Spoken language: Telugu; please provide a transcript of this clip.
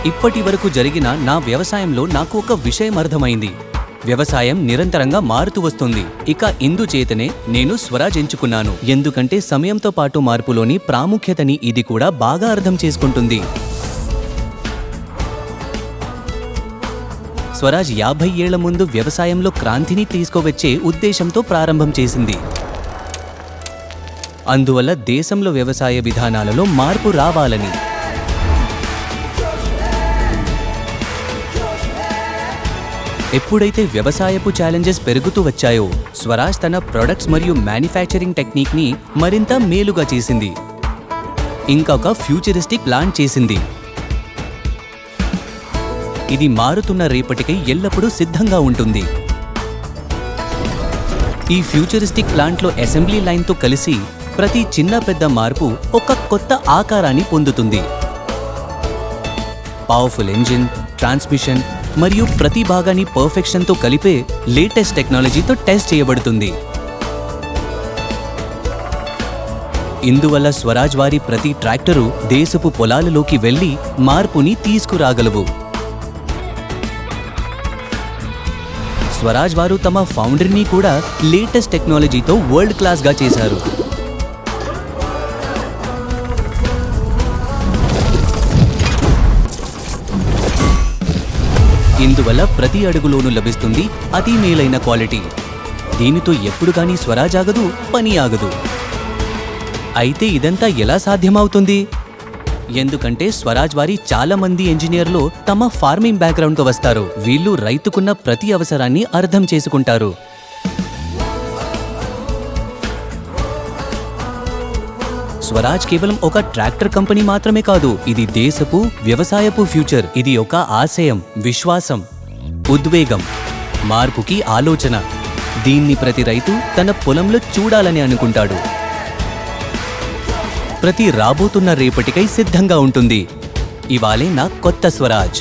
ఇప్పటి వరకు జరిగిన నా వ్యవసాయంలో నాకు ఒక విషయం అర్థమైంది. వ్యవసాయం నిరంతరంగా మారుతూ వస్తుంది. ఇక ఇందుచేతనే నేను స్వరాజ్ ఎంచుకున్నాను. ఎందుకంటే సమయంతో పాటు మార్పులోని ప్రాముఖ్యతని ఇది కూడా బాగా అర్థం చేసుకుంటుంది. స్వరాజ్ 50 ఏళ్ల ముందు వ్యవసాయంలో క్రాంతిని తీసుకువచ్చే ఉద్దేశంతో ప్రారంభం చేసింది. అందువల్ల దేశంలో వ్యవసాయ విధానాలలో మార్పు రావాలని. ఎప్పుడైతే వ్యవసాయపు ఛాలెంజెస్ పెరుగుతూ వచ్చాయో స్వరాజ్ తన ప్రొడక్ట్స్ మరియు మ్యానుఫ్యాక్చరింగ్ టెక్నిక్ని మరింత మేలుగా చేసింది. ఇంకొక ఫ్యూచరిస్టిక్ ప్లాన్ చేసింది. ఇది మారుతున్న రేపటికై ఎల్లప్పుడూ సిద్ధంగా ఉంటుంది. ఈ ఫ్యూచరిస్టిక్ ప్లాంట్లో అసెంబ్లీ లైన్తో కలిసి ప్రతి చిన్న పెద్ద మార్పు ఒక కొత్త ఆకారాన్ని పొందుతుంది. పవర్ఫుల్ ఇంజిన్, ట్రాన్స్మిషన్ మరియు ప్రతి భాగాన్ని పర్ఫెక్షన్తో కలిపే లేటెస్ట్ టెక్నాలజీతో టెస్ట్ చేయబడుతుంది. ఇందువల్ల స్వరాజ్ వారి ప్రతి ట్రాక్టరు దేశపు పొలాలలోకి వెళ్లి మార్పుని తీసుకురాగలవు. స్వరాజ్ వారు తమ ఫౌండరీని కూడా లేటెస్ట్ టెక్నాలజీతో వరల్డ్ క్లాస్గా చేశారు. ఇందువల్ల ప్రతి అడుగులోనూ లభిస్తుంది అతి మేలైన క్వాలిటీ. దీనితో ఎప్పుడు కానీ స్వరాజ్ ఆగదు, పని ఆగదు. అయితే ఇదంతా ఎలా సాధ్యమవుతుంది? ఎందుకంటే స్వరాజ్ వారి చాలా మంది ఇంజనీర్లు తమ ఫార్మింగ్ బ్యాక్గ్రౌండ్తో వస్తారు. వీళ్ళు రైతుకున్న ప్రతి అవసరాన్ని అర్థం చేసుకుంటారు. స్వరాజ్ కేవలం ఒక ట్రాక్టర్ కంపెనీ మాత్రమే కాదు, ఇది దేశపు వ్యవసాయపు ఫ్యూచర్. ఇది ఒక ఆశయం, విశ్వాసం, ఉద్వేగం, మార్పుకి ఆలోచన. దీన్ని ప్రతి రైతు తన పొలంలో చూడాలని అనుకుంటాడు. ప్రతి రాబోతున్న రేపటికై సిద్ధంగా ఉంటుంది. ఇవాళే నా కొత్త స్వరాజ్.